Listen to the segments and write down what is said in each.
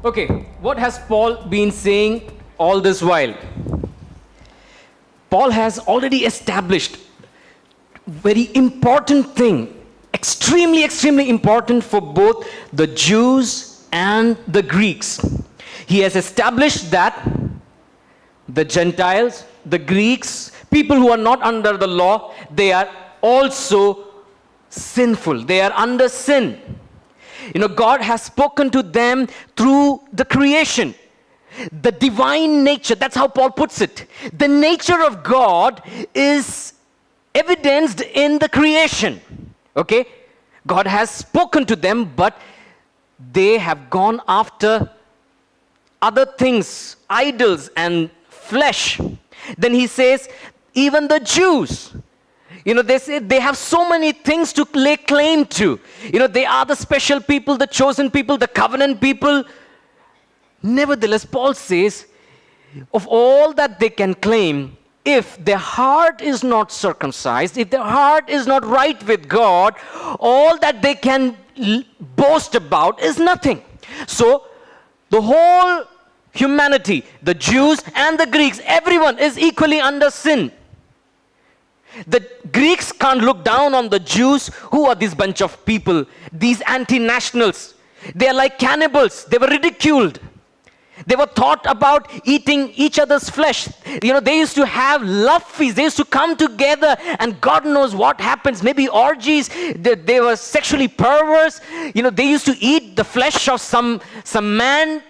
Okay, what has Paul been saying all this while? Paul has already established very important thing, extremely important for both the Jews and the Greeks. He has established that the Gentiles, the Greeks, people who are not under the law, they are also sinful. They are under sin. God has spoken to them through the creation. The divine nature, that's how Paul puts it. The nature of God is evidenced in the creation. Okay? God has spoken to them, but they have gone after other things, idols and flesh. Then he says, even the Jews, they say they have so many things to lay claim to. They are the special people, the chosen people, the covenant people. Nevertheless, Paul says, of all that they can claim, if their heart is not circumcised, if their heart is not right with God, all that they can boast about is nothing. So, the whole humanity, the Jews and the Greeks, everyone is equally under sin. The Greeks can't look down on the Jews. Who are this bunch of people? These anti-nationals. They are like cannibals. They were ridiculed. They were thought about eating each other's flesh. They used to have love feasts. They used to come together and God knows what happens. Maybe orgies. They were sexually perverse. They used to eat the flesh of some man.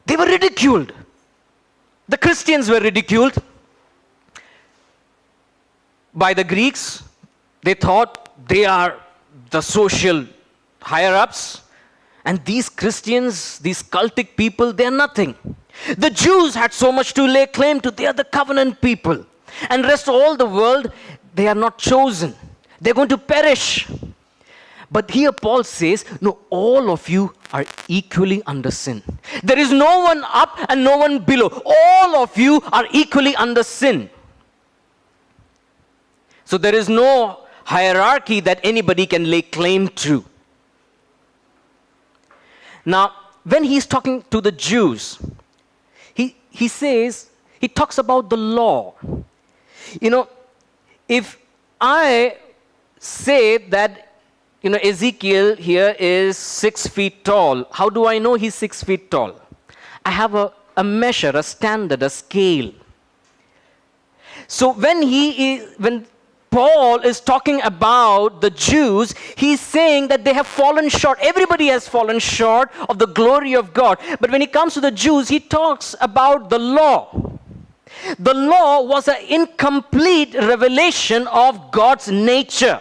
They were ridiculed. The Christians were ridiculed by the Greeks. They thought they are the social higher-ups. And these Christians, these cultic people, they are nothing. The Jews had so much to lay claim to. They are the covenant people. And the rest of all the world, they are not chosen. They're going to perish. But here Paul says, no, all of you are equally under sin. There is no one up and no one below. All of you are equally under sin. So there is no hierarchy that anybody can lay claim to. Now, when he's talking to the Jews, he says, he talks about the law. If I say that, Ezekiel here is 6 feet tall, how do I know he's 6 feet tall? I have a measure, a standard, a scale. So when Paul is talking about the Jews, he's saying that they have fallen short. Everybody has fallen short of the glory of God. But when it comes to the Jews, he talks about the law. The law was an incomplete revelation of God's nature.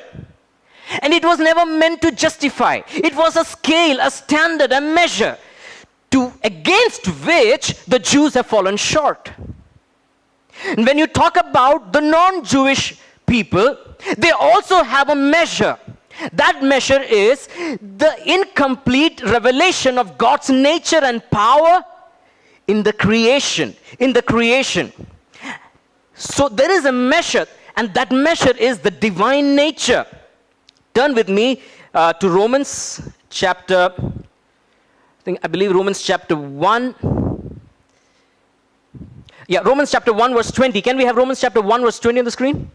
And it was never meant to justify. It was a scale, a standard, a measure against which the Jews have fallen short. And when you talk about the non-Jewish people, they also have a measure. That measure is the incomplete revelation of God's nature and power in the creation. So there is a measure, and that measure is the divine nature. Turn with me to Romans chapter, I believe Romans chapter 1. Yeah, Romans chapter 1 verse 20. Can we have Romans chapter 1 verse 20 on the screen?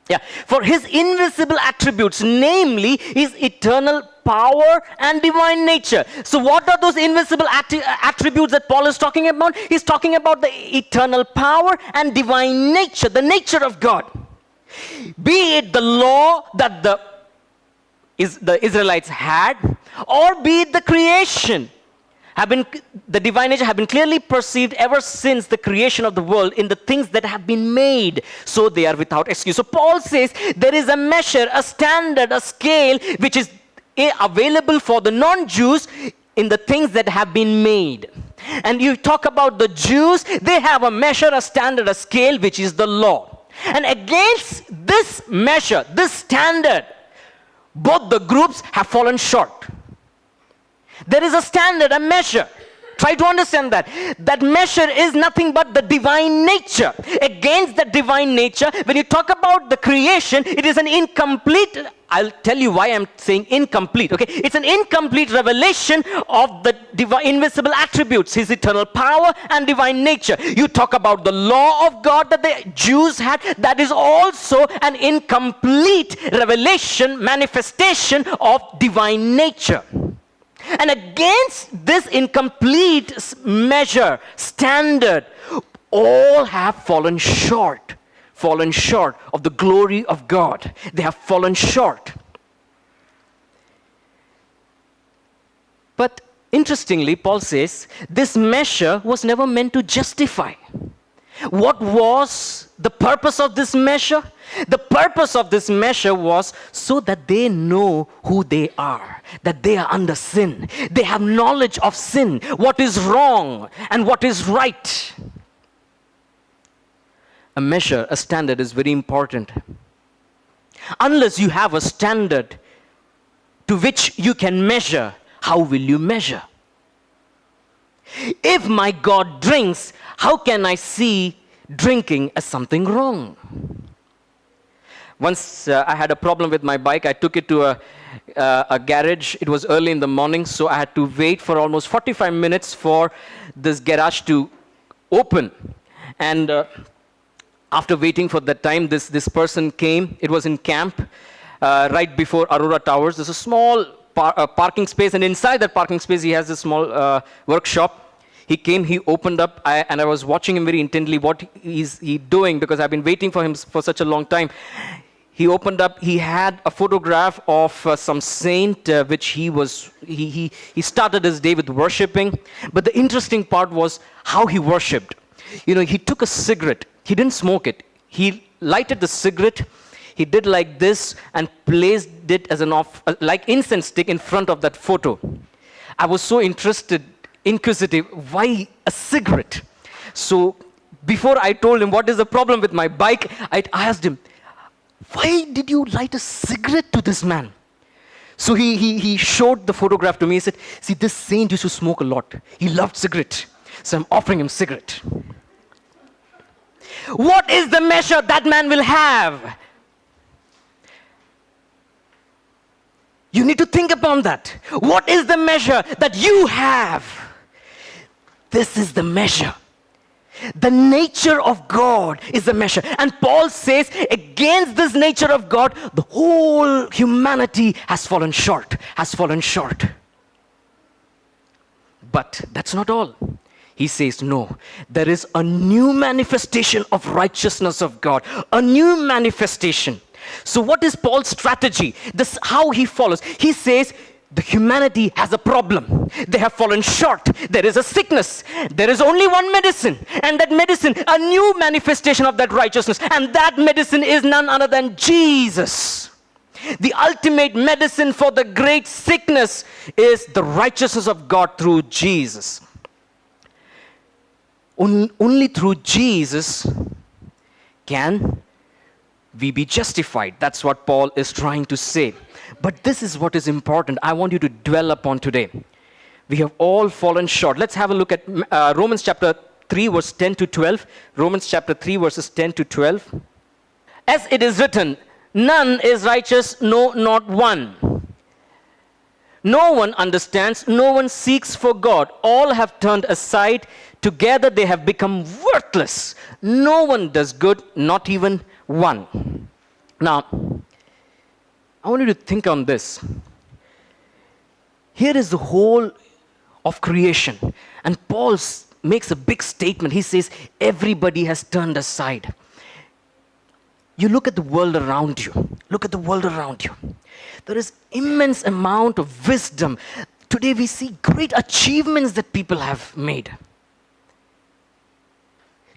Yeah, for his invisible attributes, namely his eternal power and divine nature. So what are those invisible attributes that Paul is talking about? He's talking about the eternal power and divine nature, the nature of God. Be it the law that the Israelites had, or be it the creation. The divine nature have been clearly perceived ever since the creation of the world in the things that have been made, so they are without excuse. So Paul says there is a measure, a standard, a scale which is available for the non-Jews in the things that have been made. And you talk about the Jews, they have a measure, a standard, a scale which is the law. And against this measure, this standard, both the groups have fallen short. There is a standard, a measure. Try to understand that. That measure is nothing but the divine nature. Against the divine nature, when you talk about the creation, it is an incomplete. I'll tell you why I'm saying incomplete, okay? It's an incomplete revelation of the divine, invisible attributes, his eternal power and divine nature. You talk about the law of God that the Jews had, that is also an incomplete revelation, manifestation of divine nature. And against this incomplete measure, standard, all have fallen short of the glory of God. They have fallen short. But interestingly, Paul says, this measure was never meant to justify. What was the purpose of this measure? The purpose of this measure was so that they know who they are, that they are under sin. They have knowledge of sin, what is wrong and what is right. A measure, a standard is very important. Unless you have a standard to which you can measure, how will you measure? If my God drinks, how can I see drinking as something wrong? Once I had a problem with my bike. I took it to a garage. It was early in the morning, so I had to wait for almost 45 minutes for this garage to open. And after waiting for that time, this person came. It was in camp right before Aurora Towers. There's a small parking space, and inside that parking space, he has a small workshop. He came, he opened up, and I was watching him very intently, what is he doing, because I've been waiting for him for such a long time. He opened up, he had a photograph of some saint, which he started his day with worshiping. But the interesting part was how he worshipped. You know, he took a cigarette. He didn't smoke it. He lighted the cigarette. He did like this and placed it as like incense stick in front of that photo. I was so inquisitive, why a cigarette? So before I told him what is the problem with my bike, I asked him, why did you light a cigarette to this man? So he showed the photograph to me. He said, see, this saint used to smoke a lot. He loved cigarette. So I'm offering him cigarette. What is the measure that man will have? You need to think upon that. What is the measure that you have? This is the measure. The nature of God is the measure. And Paul says, against this nature of God, the whole humanity has fallen short, But that's not all. He says, no, there is a new manifestation of righteousness of God, a new manifestation. So what is Paul's strategy? This how he follows. He says, the humanity has a problem. They have fallen short. There is a sickness. There is only one medicine. And that medicine, a new manifestation of that righteousness. And that medicine is none other than Jesus. The ultimate medicine for the great sickness is the righteousness of God through Jesus. Only through Jesus can we be justified. That's what Paul is trying to say. But this is what is important. I want you to dwell upon today. We have all fallen short. Let's have a look at Romans chapter 3, verse 10 to 12. Romans chapter 3, verses 10 to 12. As it is written, none is righteous, no, not one. No one understands, no one seeks for God. All have turned aside. Together they have become worthless. No one does good, not even one. Now, I want you to think on this. Here is the whole of creation. And Paul makes a big statement. He says, everybody has turned aside. You look at the world around you. Look at the world around you. There is immense amount of wisdom. Today we see great achievements that people have made.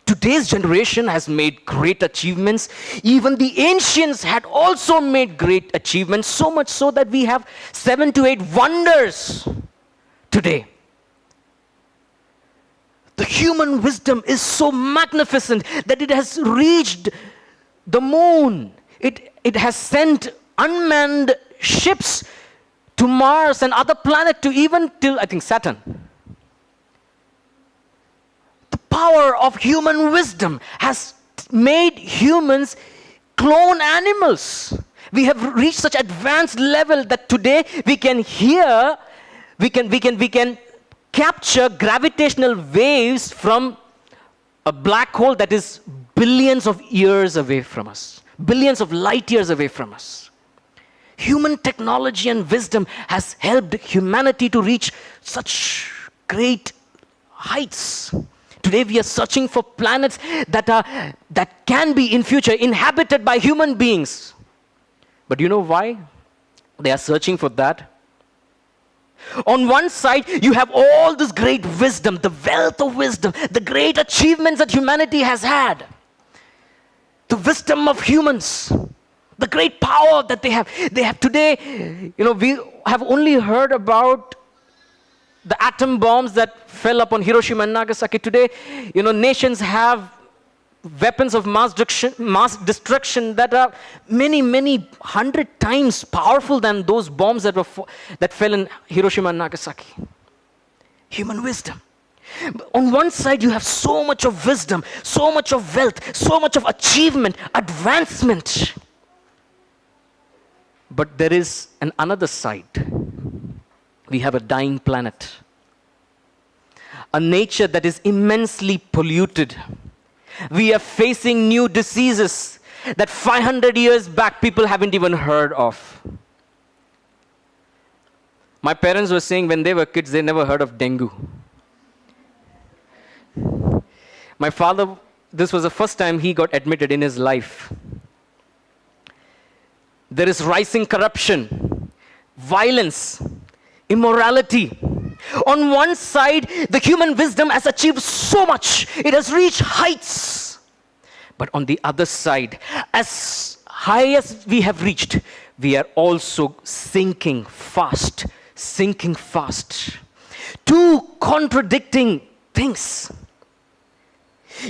Today's generation has made great achievements. Even the ancients had also made great achievements, so much so that we have 7 to 8 wonders today. The human wisdom is so magnificent that it has reached the moon. It has sent unmanned ships to Mars and other planets, to even till, I think, Saturn. power of human wisdom has made humans clone animals. We have reached such advanced level that today we can hear, we can capture gravitational waves from a black hole that is billions of years away from us, billions of light years away from us. Human technology and wisdom has helped humanity to reach such great heights. Today we are searching for planets that can be in future inhabited by human beings. But you know why they are searching for that? On one side, you have all this great wisdom, the wealth of wisdom, the great achievements that humanity has had, the wisdom of humans, the great power that they have. They have today, we have only heard about the atom bombs that fell upon Hiroshima and Nagasaki. Today, nations have weapons of mass destruction that are many, many hundred times powerful than those bombs that fell in Hiroshima and Nagasaki. Human wisdom. On one side, you have so much of wisdom, so much of wealth, so much of achievement, advancement. But there is another side. We have a dying planet, a nature that is immensely polluted. We are facing new diseases that 500 years back people haven't even heard of. My parents were saying when they were kids, they never heard of dengue. My father, this was the first time he got admitted in his life. There is rising corruption, violence, immorality. On one side, the human wisdom has achieved so much. It has reached heights. But on the other side, as high as we have reached, we are also sinking fast. Sinking fast. Two contradicting things.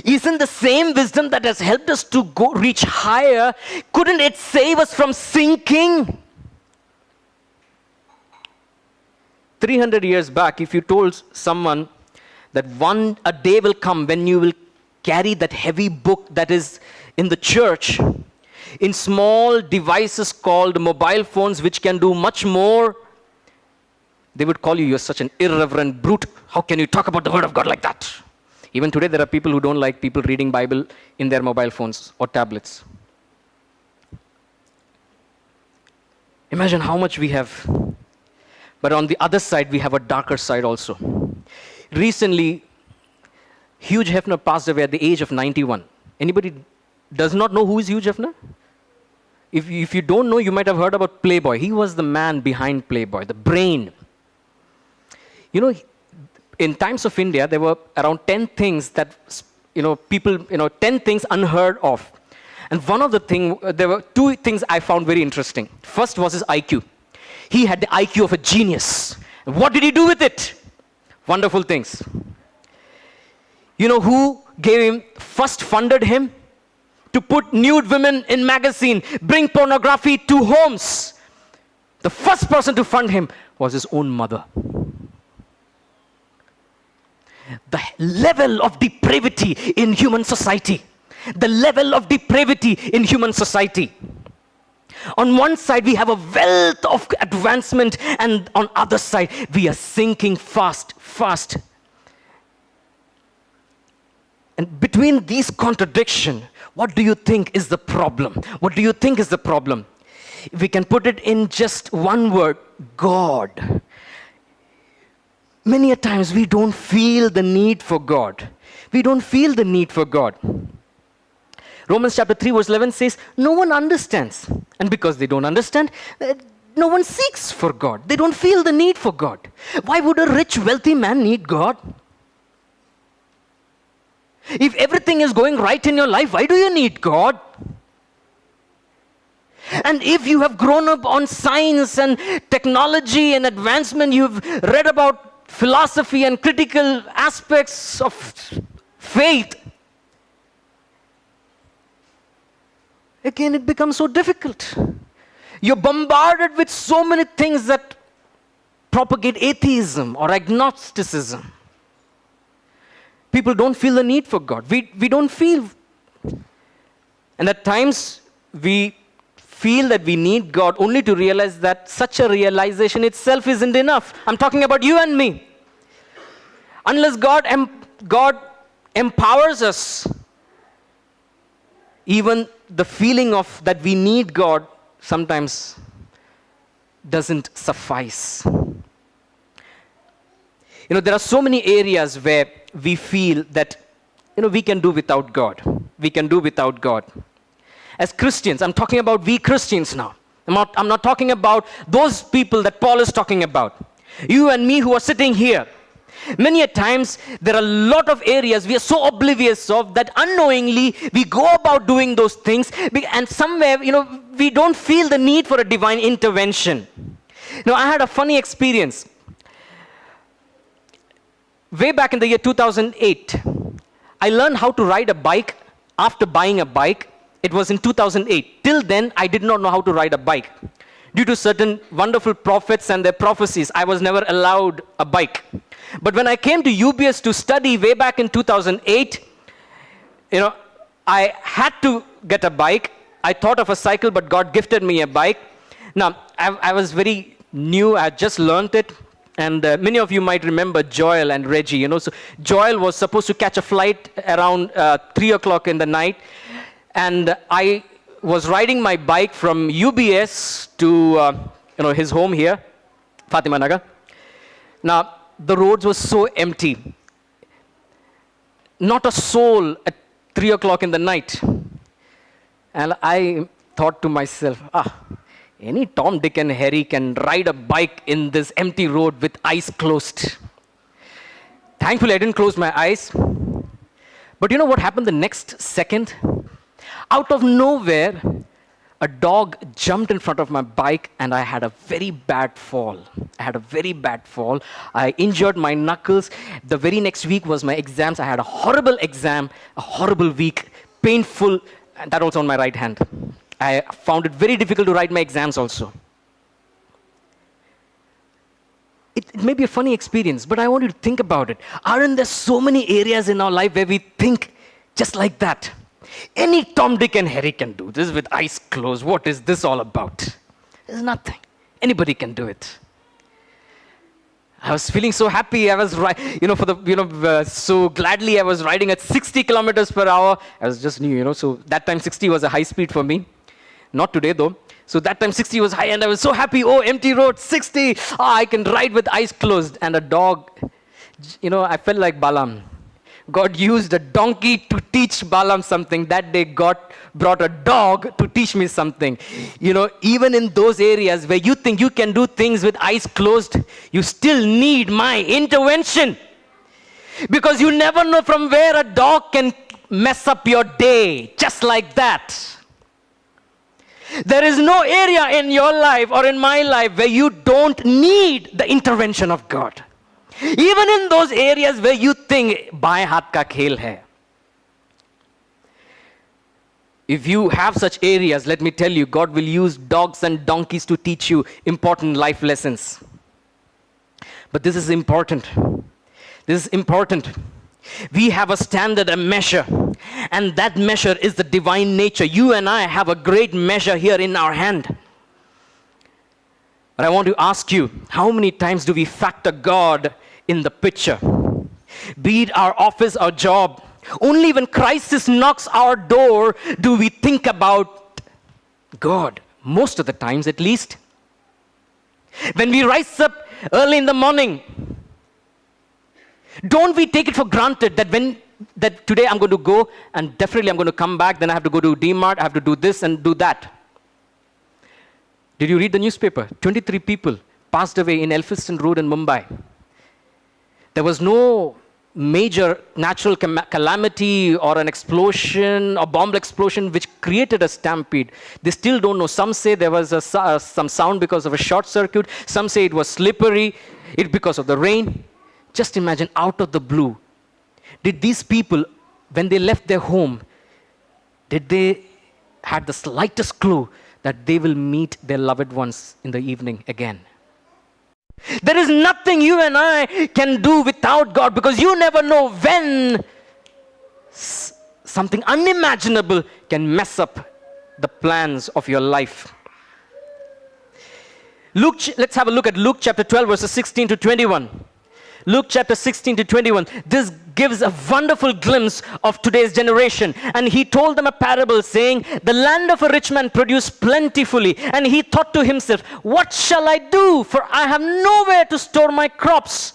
Isn't the same wisdom that has helped us to reach higher, couldn't it save us from sinking? 300 years back, if you told someone that a day will come when you will carry that heavy book that is in the church in small devices called mobile phones, which can do much more, they would call you, you're such an irreverent brute. How can you talk about the word of God like that? Even today, there are people who don't like people reading Bible in their mobile phones or tablets. Imagine how much we have. But on the other side, we have a darker side also. Recently, Hugh Hefner passed away at the age of 91. Anybody does not know who is Hugh Hefner? If you don't know, you might have heard about Playboy. He was the man behind Playboy, the brain. In times of India, there were around 10 things that, 10 things unheard of. And one of the things, there were two things I found very interesting. First was his IQ. He had the IQ of a genius. And what did he do with it? Wonderful things. You know who first funded him? To put nude women in magazine, bring pornography to homes. The first person to fund him was his own mother. The level of depravity in human society. The level of depravity in human society. On one side, we have a wealth of advancement, and on other side, we are sinking fast. And between these contradictions, what do you think is the problem? What do you think is the problem? If we can put it in just one word, God. Many a times we don't feel the need for God. We don't feel the need for God. Romans chapter 3 verse 11 says, no one understands. And because they don't understand, no one seeks for God. They don't feel the need for God. Why would a rich, wealthy man need God? If everything is going right in your life, why do you need God? And if you have grown up on science and technology and advancement, you've read about philosophy and critical aspects of faith, again it becomes so difficult. You're bombarded with so many things that propagate atheism or agnosticism. people don't feel the need for God. We don't feel. And at times, we feel that we need God only to realize that such a realization itself isn't enough. I'm talking about you and me. Unless God empowers us, even the feeling of that we need God sometimes doesn't suffice. There are so many areas where we feel that, we can do without God. We can do without God. As Christians, I'm talking about we Christians now. I'm not talking about those people that Paul is talking about. You and me who are sitting here. Many a times, there are a lot of areas we are so oblivious of that unknowingly we go about doing those things, and somewhere, we don't feel the need for a divine intervention. I had a funny experience. Way back in the year 2008, I learned how to ride a bike after buying a bike. It was in 2008. Till then, I did not know how to ride a bike. Due to certain wonderful prophets and their prophecies, I was never allowed a bike. But when I came to UBS to study way back in 2008, I had to get a bike. I thought of a cycle, but God gifted me a bike. Now, I was very new. I had just learned it. And many of you might remember Joel and Reggie. So Joel was supposed to catch a flight around 3 o'clock in the night. And I was riding my bike from UBS to his home here, Fatima Nagar. Now, the roads were so empty. Not a soul at 3 o'clock in the night. And I thought to myself, any Tom, Dick, and Harry can ride a bike in this empty road with eyes closed. Thankfully, I didn't close my eyes. But you know what happened the next second? Out of nowhere, a dog jumped in front of my bike, and I had a very bad fall. I injured my knuckles. The very next week was my exams. I had a horrible exam, a horrible week, painful, and that also on my right hand. I found it very difficult to write my exams also. It may be a funny experience, but I want you to think about it. Aren't there so many areas in our life where we think just like that? Any Tom, Dick, and Harry can do this with eyes closed. What is this all about? There's nothing. Anybody can do it. I was feeling so happy. I was, so gladly I was riding at 60 kilometers per hour. I was just new, so that time 60 was a high speed for me. Not today though. So that time 60 was high, and I was so happy. Oh, empty road, 60. I can ride with eyes closed. And a dog, I felt like Balaam. God used a donkey to teach Balaam something. That day, God brought a dog to teach me something. Even in those areas where you think you can do things with eyes closed, you still need my intervention. Because you never know from where a dog can mess up your day, just like that. There is no area in your life or in my life where you don't need the intervention of God. Even in those areas where you think, baएं हाथ का खेल है. If you have such areas, let me tell you, God will use dogs and donkeys to teach you important life lessons. But this is important. This is important. We have a standard, a measure, and that measure is the divine nature. You and I have a great measure here in our hand. But I want to ask you, how many times do we factor God in the picture? Be it our office or job. Only when crisis knocks our door do we think about God. Most of the times, at least. When we rise up early in the morning, don't we take it for granted that today I'm going to go and definitely I'm going to come back, then I have to go to D-Mart, I have to do this and do that. Did you read the newspaper? 23 people passed away in Elphinstone Road in Mumbai. There was no major natural calamity or an explosion or bomb explosion which created a stampede. They still don't know. Some say there was some sound because of a short circuit. Some say it was slippery, because of the rain. Just imagine, out of the blue, did these people, when they left their home, did they had the slightest clue that they will meet their loved ones in the evening again? There is nothing you and I can do without God, because you never know when something unimaginable can mess up the plans of your life. Let's have a look at Luke chapter 12, verses 16 to 21. Luke chapter 16 to 21. This gives a wonderful glimpse of today's generation. And he told them a parable saying, the land of a rich man produced plentifully. And he thought to himself, what shall I do? For I have nowhere to store my crops.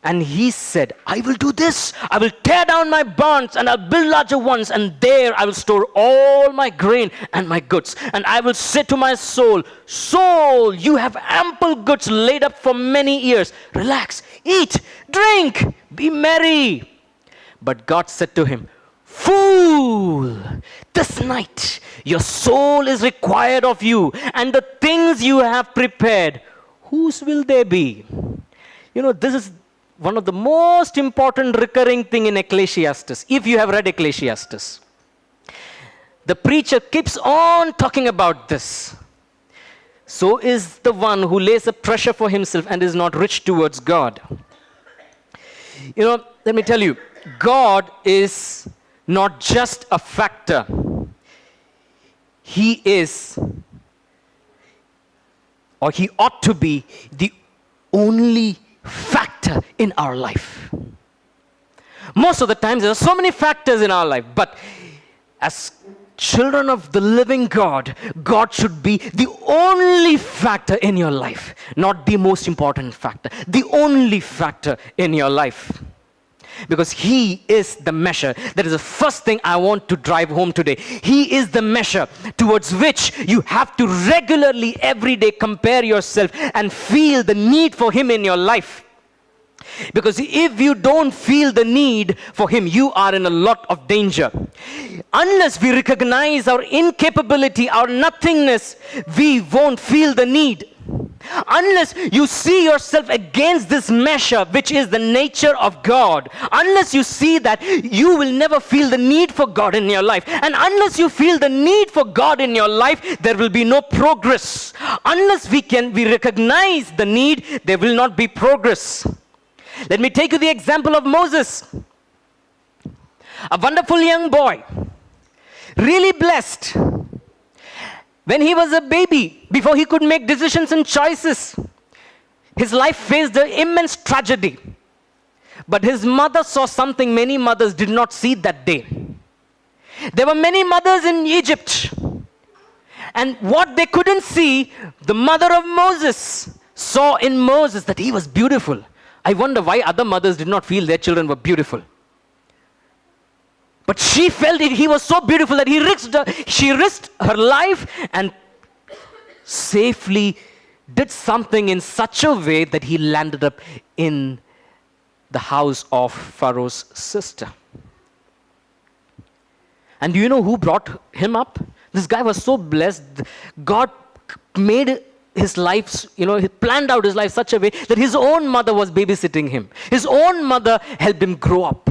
And he said, I will do this. I will tear down my barns and I'll build larger ones. And there I will store all my grain and my goods. And I will say to my soul, soul, you have ample goods laid up for many years. Relax, eat, drink, be merry. But God said to him, fool, this night your soul is required of you. And the things you have prepared, whose will they be? You know, this is one of the most important recurring thing in Ecclesiastes, if you have read Ecclesiastes. The preacher keeps on talking about this. So is the one who lays up treasure for himself and is not rich towards God. You know, let me tell you, God is not just a factor. He is, or he ought to be, the only factor in our life. Most of the times there are so many factors in our life, but as children of the living God, God should be the only factor in your life, not the most important factor, the only factor in your life. Because he is the measure. That is the first thing I want to drive home today. He is the measure towards which you have to regularly, every day, compare yourself and feel the need for him in your life. Because if you don't feel the need for him, you are in a lot of danger. Unless we recognize our incapability, our nothingness, we won't feel the need. Unless you see yourself against this measure, which is the nature of God, unless you see that, you will never feel the need for God in your life. And unless you feel the need for God in your life, there will be no progress. Unless we recognize the need, there will not be progress. Let me take you the example of Moses. A wonderful young boy, really blessed. When he was a baby, before he could make decisions and choices, his life faced an immense tragedy. But his mother saw something many mothers did not see that day. There were many mothers in Egypt. And what they couldn't see, the mother of Moses saw in Moses that he was beautiful. I wonder why other mothers did not feel their children were beautiful. But she felt he was so beautiful that she risked her life and safely did something in such a way that he landed up in the house of Pharaoh's sister. And do you know who brought him up? This guy was so blessed. God made his life, he planned out his life such a way that his own mother was babysitting him. His own mother helped him grow up.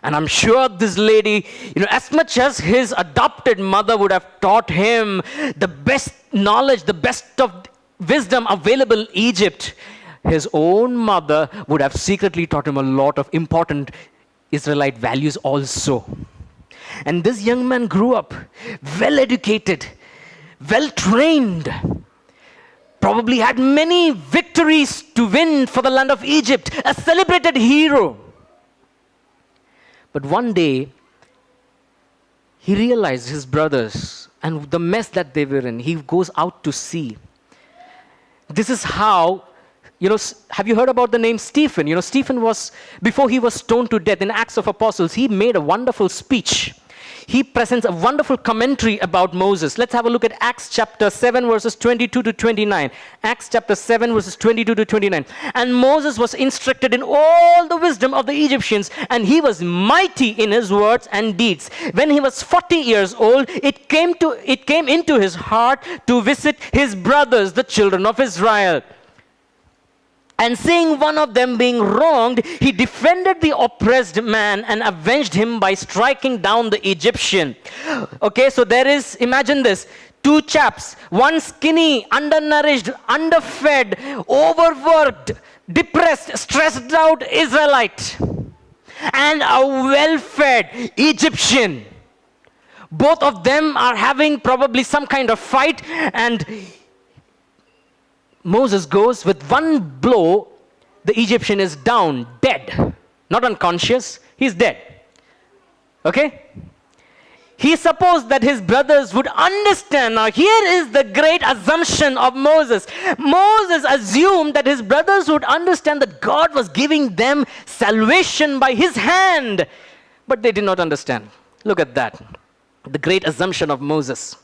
And I'm sure this lady, as much as his adopted mother would have taught him the best knowledge, the best of wisdom available in Egypt, his own mother would have secretly taught him a lot of important Israelite values also. And this young man grew up well educated, well trained, probably had many victories to win for the land of Egypt, a celebrated hero. But one day, he realized his brothers and the mess that they were in. He goes out to sea. This is how, have you heard about the name Stephen? Stephen was, before he was stoned to death in Acts of Apostles, he made a wonderful speech. He presents a wonderful commentary about Moses. Let's have a look at Acts chapter 7 verses 22 to 29. Acts chapter 7 verses 22 to 29. And Moses was instructed in all the wisdom of the Egyptians, and he was mighty in his words and deeds. When he was 40 years old, it came into his heart to visit his brothers, the children of Israel. And seeing one of them being wronged, he defended the oppressed man and avenged him by striking down the Egyptian. Okay, so there is, imagine this, Two chaps, one skinny, undernourished, underfed, overworked, depressed, stressed out Israelite, and a well-fed Egyptian. Both of them are having probably some kind of fight, and Moses goes with one blow. The Egyptian is down, dead. Not unconscious, he's dead. Okay? He supposed that his brothers would understand. Now here is the great assumption of Moses. Moses assumed that his brothers would understand that God was giving them salvation by his hand. But they did not understand. Look at that. The great assumption of Moses.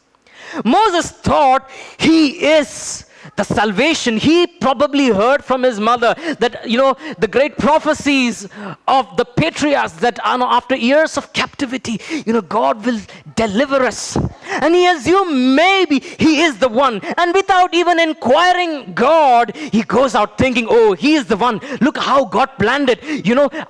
Moses thought he is the salvation. He probably heard from his mother that, the great prophecies of the patriarchs that after years of captivity, God will deliver us. And he assumed maybe he is the one. And without even inquiring God, he goes out thinking, oh, he is the one. Look how God planned it.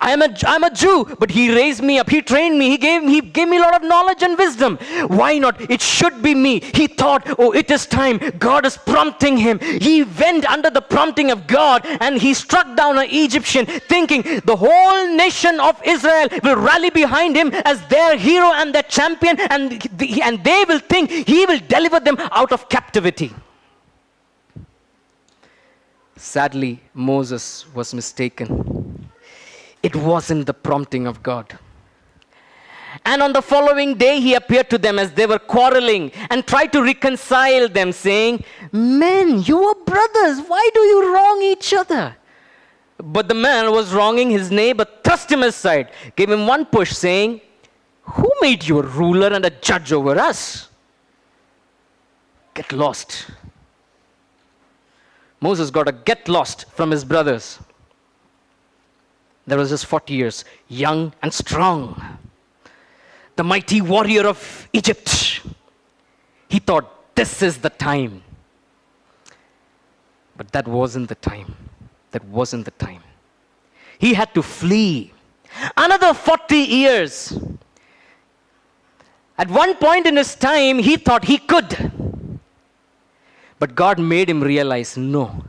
I'm a Jew, but he raised me up. He trained me. He gave me a lot of knowledge and wisdom. Why not? It should be me. He thought, oh, it is time. God is prompting him. He went under the prompting of God and he struck down an Egyptian, thinking the whole nation of Israel will rally behind him as their hero and their champion, and they will think he will deliver them out of captivity. Sadly, Moses was mistaken. It wasn't the prompting of God. And on the following day, he appeared to them as they were quarreling and tried to reconcile them, saying, men, you are brothers. Why do you wrong each other? But the man was wronging his neighbor, thrust him aside, gave him one push, saying, who made you a ruler and a judge over us? Get lost. Moses got a get lost from his brothers. There was just 40 years, young and strong. The mighty warrior of Egypt. He thought, this is the time. But that wasn't the time. That wasn't the time. He had to flee. Another 40 years. At one point in his time, he thought he could. But God made him realize, no,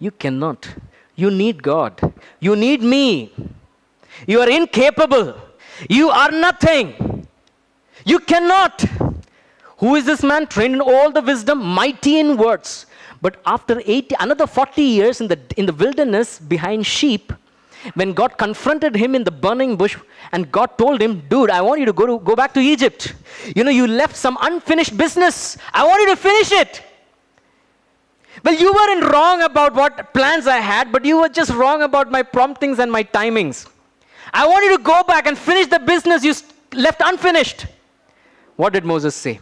you cannot. You need God. You need me. You are incapable. You are nothing. You cannot. Who is this man? Trained in all the wisdom, mighty in words. But after another 40 years in the wilderness behind sheep, when God confronted him in the burning bush, and God told him, dude, I want you to go back to Egypt. You left some unfinished business. I want you to finish it. Well, you weren't wrong about what plans I had, but you were just wrong about my promptings and my timings. I want you to go back and finish the business you left unfinished. What did Moses say?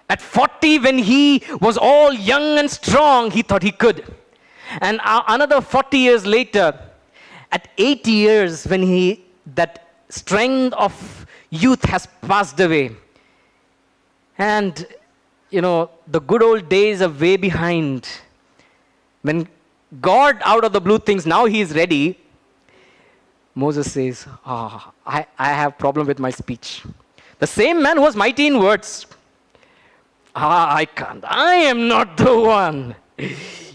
At 40, when he was all young and strong, he thought he could. And another 40 years later, at 80 years, when that strength of youth has passed away, and the good old days are way behind. When God out of the blue thinks now he is ready, Moses says, I have problem with my speech. The same man who was mighty in words. I can't. I am not the one.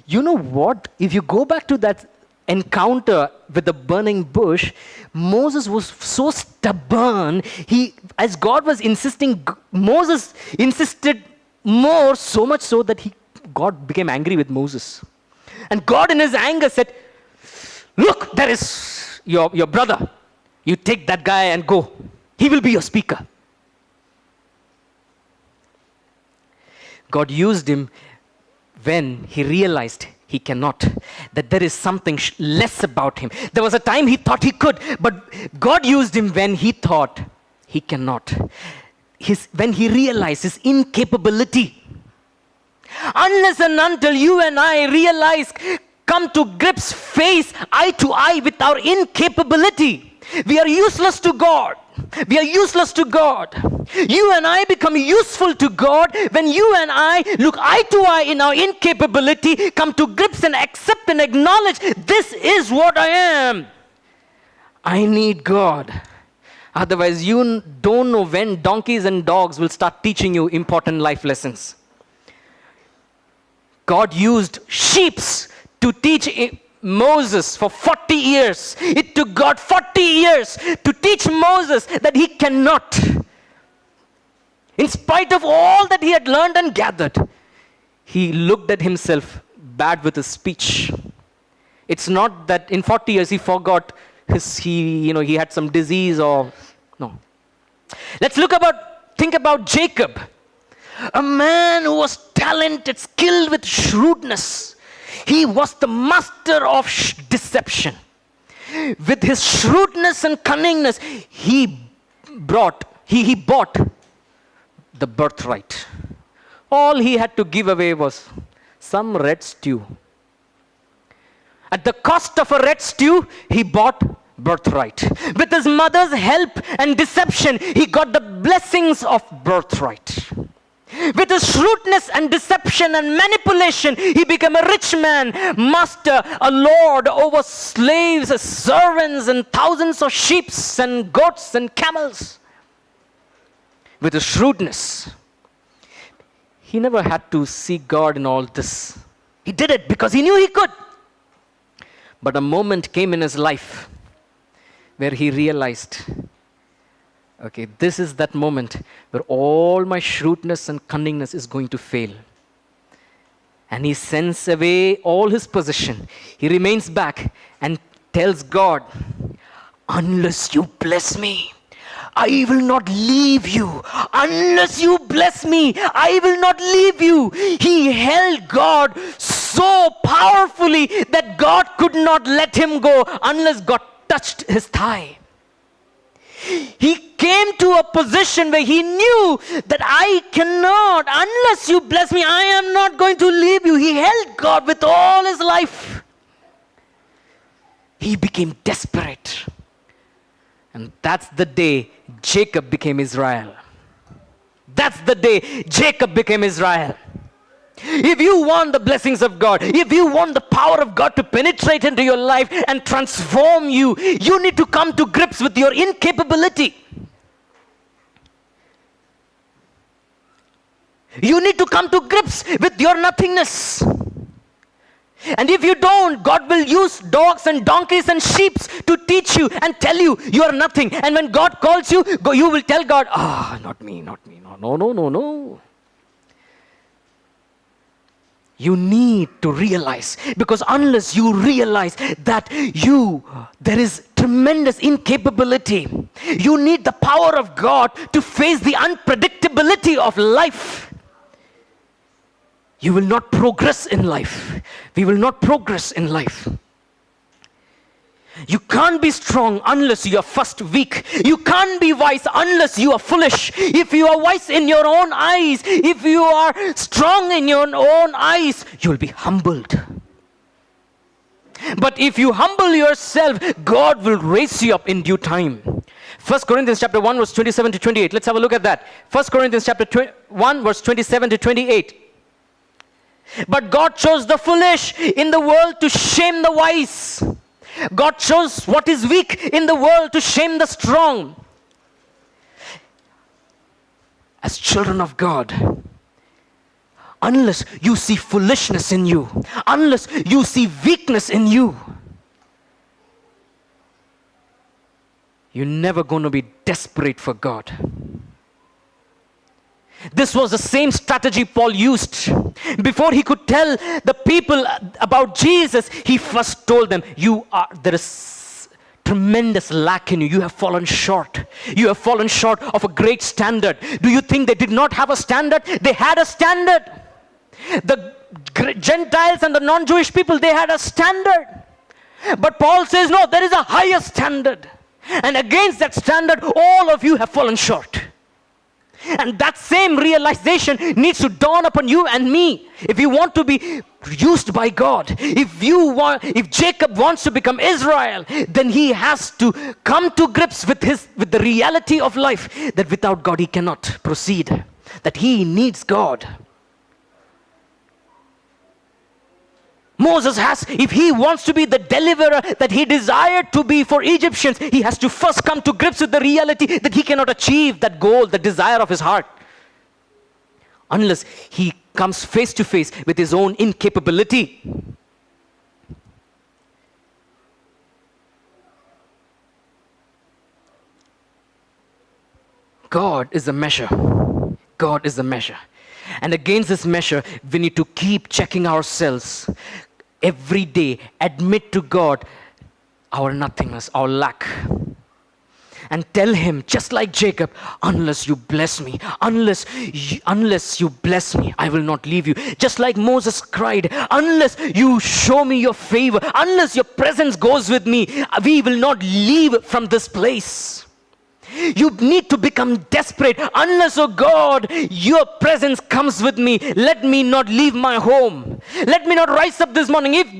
You know what? If you go back to that encounter with the burning bush, Moses was so stubborn. As God was insisting, Moses insisted more, so much so that God became angry with Moses. And God in his anger said, look, there is your brother. You take that guy and go. He will be your speaker. God used him when he realized he cannot, that there is something less about him. There was a time he thought he could, but God used him when he thought he cannot. When he realized his incapability. Unless and until you and I realize, come to grips, face eye to eye with our incapability, we are useless to God. We are useless to God. You and I become useful to God when you and I look eye to eye in our incapability, come to grips and accept and acknowledge, this is what I am. I need God. Otherwise, you don't know when donkeys and dogs will start teaching you important life lessons. God used sheep to teach Moses for 40 years. It took God 40 years to teach Moses that he cannot. In spite of all that he had learned and gathered, he looked at himself bad with his speech. It's not that in 40 years he forgot he had some disease or no. Let's think about Jacob, a man who was talented, skilled with shrewdness. He was the master of deception. With his shrewdness and cunningness, he bought the birthright. All he had to give away was some red stew. At the cost of a red stew, he bought birthright. With his mother's help and deception, he got the blessings of birthright. With his shrewdness and deception and manipulation, he became a rich man, master, a lord over slaves, servants, and thousands of sheep and goats and camels. With his shrewdness, he never had to seek God in all this. He did it because he knew he could. But a moment came in his life where he realized, okay, this is that moment where all my shrewdness and cunningness is going to fail. And he sends away all his possession. He remains back and tells God, unless you bless me, I will not leave you. Unless you bless me, I will not leave you. He held God so powerfully that God could not let him go unless God touched his thigh. He came to a position where he knew that I cannot, unless you bless me, I am not going to leave you. He held God with all his life. He became desperate. And that's the day Jacob became Israel. That's the day Jacob became Israel. If you want the blessings of God, if you want the power of God to penetrate into your life and transform you, you need to come to grips with your incapability. You need to come to grips with your nothingness. And if you don't, God will use dogs and donkeys and sheep to teach you and tell you you are nothing. And when God calls you, you will tell God, not me, no. You need to realize, because unless you realize that there is tremendous incapability, you need the power of God to face the unpredictability of life. You will not progress in life. We will not progress in life. You can't be strong unless you are first weak. You can't be wise unless you are foolish. If you are wise in your own eyes, if you are strong in your own eyes, you will be humbled. But if you humble yourself, God will raise you up in due time. 1 Corinthians chapter 1 verse 27 to 28. Let's have a look at that. 1 Corinthians chapter 1 verse 27 to 28. But God chose the foolish in the world to shame the wise. God chose what is weak in the world to shame the strong. As children of God, unless you see foolishness in you, unless you see weakness in you, you're never going to be desperate for God. This was the same strategy Paul used. Before he could tell the people about Jesus, he first told them, there is tremendous lack in you. You have fallen short. You have fallen short of a great standard. Do you think they did not have a standard? They had a standard. The Gentiles and the non-Jewish people, they had a standard. But Paul says, no, there is a higher standard. And against that standard, all of you have fallen short. And that same realization needs to dawn upon you and me. If you want to be used by God, if Jacob wants to become Israel, then he has to come to grips with the reality of life, that without God he cannot proceed, that he needs God. Moses has, if he wants to be the deliverer that he desired to be for Egyptians, he has to first come to grips with the reality that he cannot achieve that goal, the desire of his heart, unless he comes face to face with his own incapability. God is the measure. God is the measure. And against this measure, we need to keep checking ourselves every day, admit to God our nothingness, our lack, and tell him, just like Jacob, unless you bless me, unless you bless me, I will not leave you. Just like Moses cried, unless you show me your favor, unless your presence goes with me, we will not leave from this place. You need to become desperate. Unless, oh God, your presence comes with me, let me not leave my home. Let me not rise up this morning. If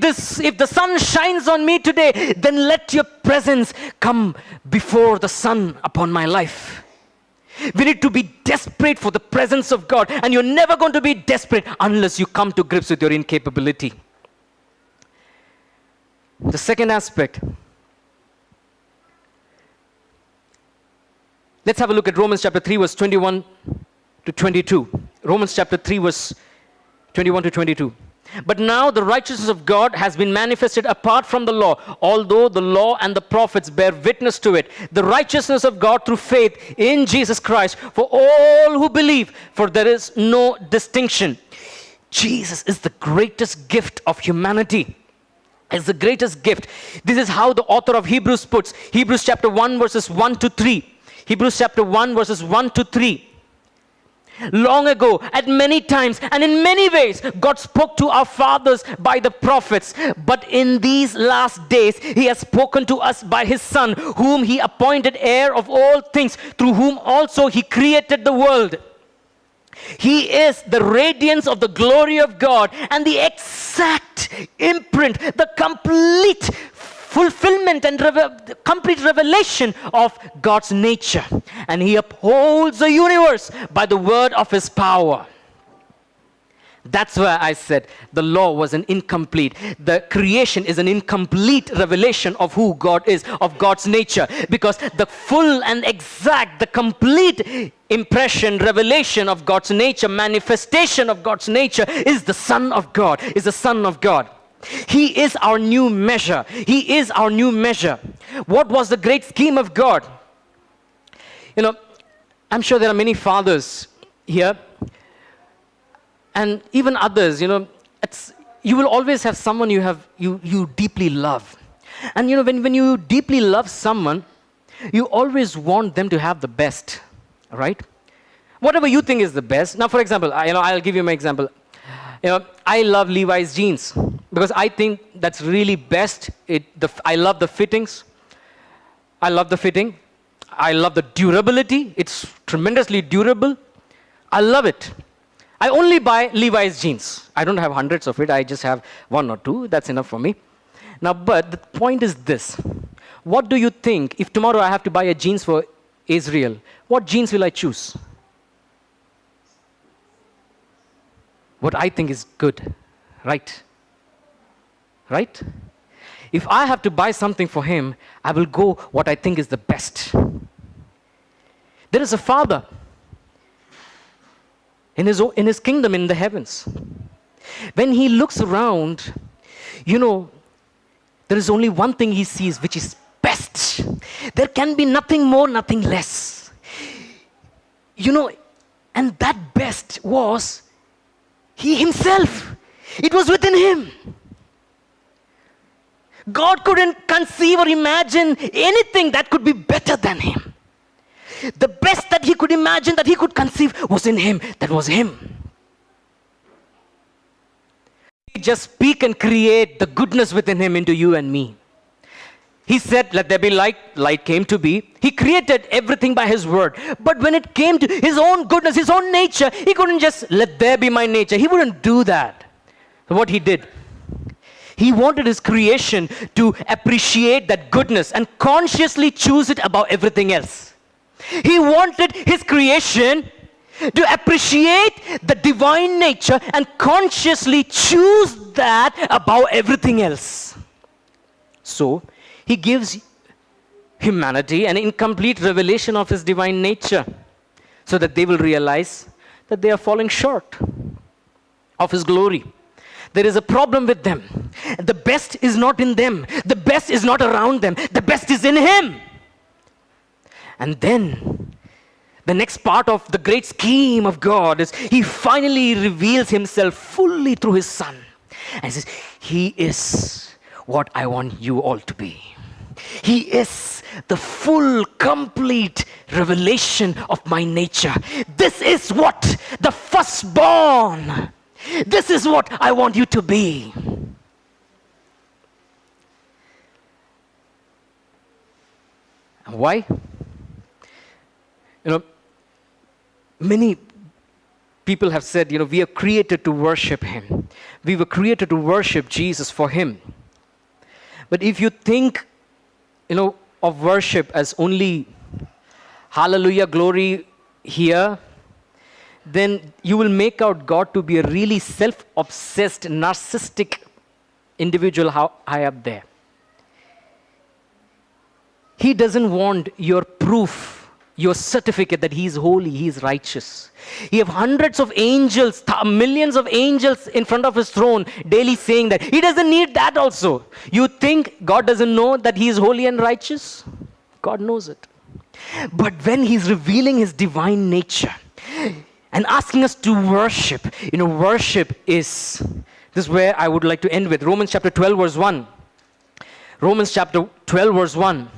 the sun shines on me today, then let your presence come before the sun upon my life. We need to be desperate for the presence of God. And you're never going to be desperate unless you come to grips with your incapability. The second aspect. Let's have a look at Romans chapter 3, verse 21 to 22. Romans chapter 3, verse 21 to 22. But now the righteousness of God has been manifested apart from the law, although the law and the prophets bear witness to it. The righteousness of God through faith in Jesus Christ for all who believe, for there is no distinction. Jesus is the greatest gift of humanity. Is the greatest gift. This is how the author of Hebrews puts. Hebrews chapter 1, verses 1 to 3. Hebrews chapter 1, verses 1 to 3. Long ago, at many times and in many ways, God spoke to our fathers by the prophets. But in these last days, he has spoken to us by his Son, whom he appointed heir of all things, through whom also he created the world. He is the radiance of the glory of God and the exact imprint, the complete fulfillment and complete revelation of God's nature. And he upholds the universe by the word of his power. That's why I said the law was an incomplete. The creation is an incomplete revelation of who God is, of God's nature. Because the full and exact, the complete impression, revelation of God's nature, manifestation of God's nature is the Son of God, is the Son of God. He is our new measure. He is our new measure. What was the great scheme of God? You know, I'm sure there are many fathers here, and even others. You know, you will always have someone you deeply love, and you know when you deeply love someone, you always want them to have the best, right? Whatever you think is the best. Now, for example, I'll give you my example. You know, I love Levi's jeans because I think that's really best. I love the fittings. I love the fitting. I love the durability. It's tremendously durable. I love it. I only buy Levi's jeans. I don't have hundreds of it. I just have one or two. That's enough for me. Now, but the point is this. What do you think if tomorrow I have to buy a jeans for Israel? What jeans will I choose? What I think is good, right? Right? If I have to buy something for him, I will go what I think is the best. There is a father in his kingdom in the heavens. When he looks around, you know, there is only one thing he sees, which is best. There can be nothing more, nothing less. You know, and that best was he himself. It was within him. God couldn't conceive or imagine anything that could be better than him. The best that he could imagine, that he could conceive, was in him. That was him. He just speak and create the goodness within him into you and me. He said, let there be light. Light came to be. He created everything by his word. But when it came to his own goodness, his own nature, he couldn't just let there be my nature. He wouldn't do that. So what he did, he wanted his creation to appreciate that goodness and consciously choose it above everything else. He wanted his creation to appreciate the divine nature and consciously choose that above everything else. So, he gives humanity an incomplete revelation of his divine nature so that they will realize that they are falling short of his glory. There is a problem with them. The best is not in them. The best is not around them. The best is in him. And then, the next part of the great scheme of God is he finally reveals himself fully through his Son. And says, he is what I want you all to be. He is the full, complete revelation of my nature. This is what the firstborn. This is what I want you to be. Why? Many people have said, we are created to worship him. We were created to worship Jesus for him. But if you think, of worship as only hallelujah, glory here, then you will make out God to be a really self-obsessed, narcissistic individual high up there. He doesn't want your proof, your certificate that he is holy, he is righteous. He have hundreds of angels, millions of angels in front of his throne daily saying that. He doesn't need that also. You think God doesn't know that he is holy and righteous? God knows it. But when he's revealing his divine nature and asking us to worship, worship is, this is where I would like to end with. Romans chapter 12 verse 1. Romans chapter 12 verse 1.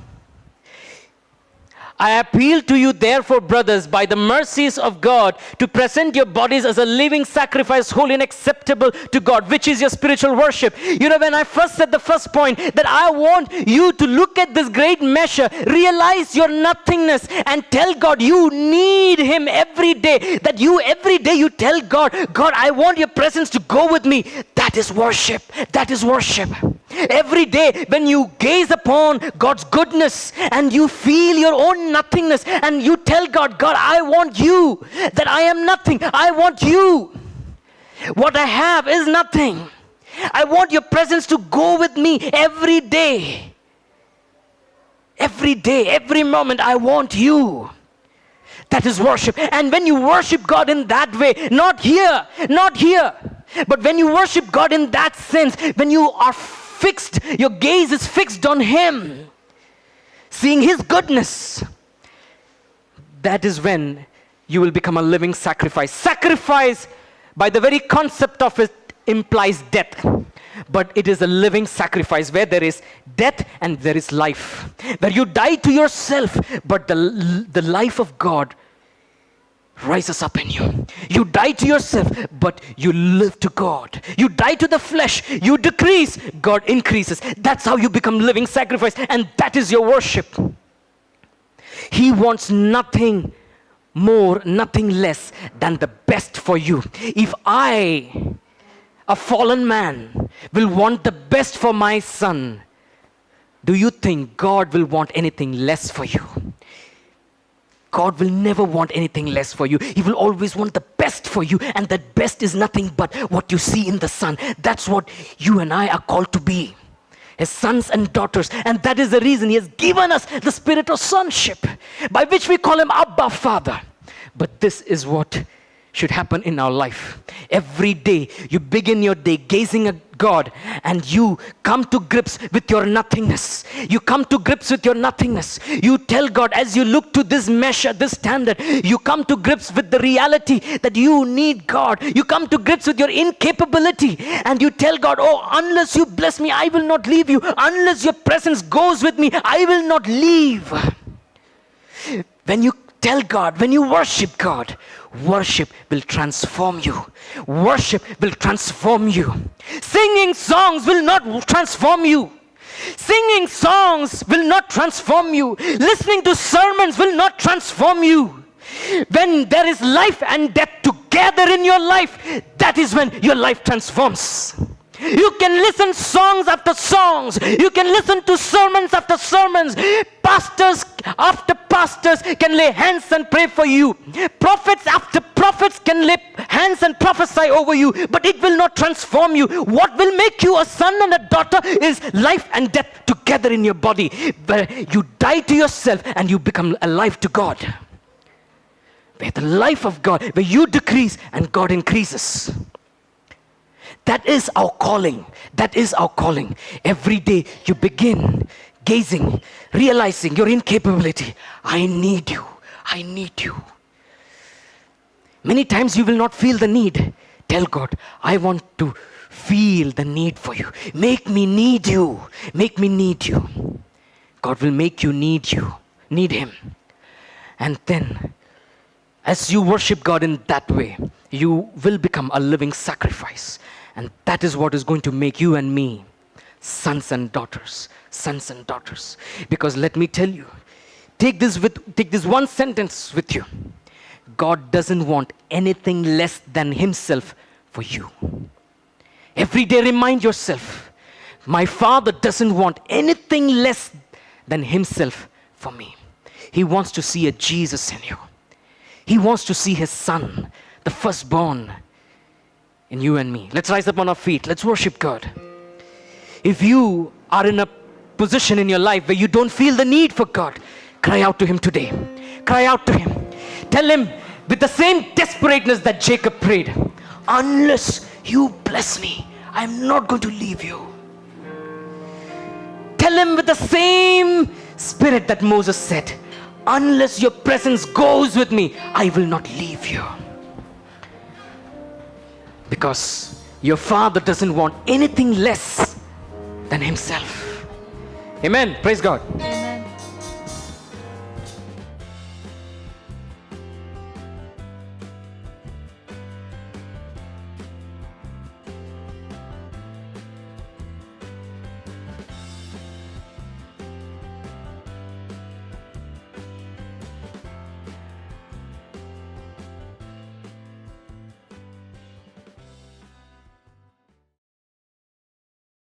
I appeal to you, therefore, brothers, by the mercies of God, to present your bodies as a living sacrifice, holy and acceptable to God, which is your spiritual worship. When I first said the first point, that I want you to look at this great measure, realize your nothingness, and tell God you need him every day. That every day you tell God, God, I want your presence to go with me. That is worship. That is worship. Every day when you gaze upon God's goodness and you feel your own nothingness and you tell God, God, I want you, that I am nothing. I want you. What I have is nothing. I want your presence to go with me every day. Every day, every moment, I want you. That is worship. And when you worship God in that way, not here, but when you worship God in that sense, when you are fixed, your gaze is fixed on him, seeing his goodness, that is when you will become a living sacrifice. Sacrifice, by the very concept of it, implies death. But it is a living sacrifice where there is death and there is life. Where you die to yourself, but the life of God rises up in you. You die to yourself, but you live to God. You die to the flesh, you decrease, God increases. That's how you become living sacrifice, and that is your worship. He wants nothing more, nothing less than the best for you. If I, a fallen man, will want the best for my son, do you think God will want anything less for you? God will never want anything less for you. He will always want the best for you, and that best is nothing but what you see in the Son. That's what you and I are called to be, his sons and daughters. And that is the reason he has given us the spirit of sonship, by which we call him Abba, Father. But this is what should happen in our life. Every day you begin your day gazing at God, and you come to grips with your nothingness. You come to grips with your nothingness. You tell God, as you look to this measure, this standard, you come to grips with the reality that you need God. You come to grips with your incapability, and you tell God, oh, unless you bless me, I will not leave you. Unless your presence goes with me, I will not leave. When you tell God, when you worship God, worship will transform you. Worship will transform you. Singing songs will not transform you. Singing songs will not transform you. Listening to sermons will not transform you. When there is life and death together in your life, that is when your life transforms. You can listen songs after songs. You can listen to sermons after sermons. Pastors after pastors can lay hands and pray for you. Prophets after prophets can lay hands and prophesy over you. But it will not transform you. What will make you a son and a daughter is life and death together in your body. Where you die to yourself and you become alive to God. Where the life of God, where you decrease and God increases. That is our calling. That is our calling. Every day you begin gazing, realizing your incapability. I need you. I need you. Many times you will not feel the need. Tell God, I want to feel the need for you. Make me need you. Make me need you. God will make you need Him. And then, as you worship God in that way, you will become a living sacrifice. And that is what is going to make you and me sons and daughters. Sons and daughters. Because let me tell you, take this one sentence with you. God doesn't want anything less than Himself for you. Every day remind yourself, my Father doesn't want anything less than Himself for me. He wants to see a Jesus in you. He wants to see His Son, the firstborn, in you and me. Let's rise up on our feet. Let's worship God. If you are in a position in your life where you don't feel the need for God, cry out to Him today. Cry out to Him. Tell Him with the same desperateness that Jacob prayed, unless you bless me, I'm not going to leave you. Tell Him with the same spirit that Moses said, unless your presence goes with me, I will not leave you. Because your Father doesn't want anything less than Himself. Amen. Praise God.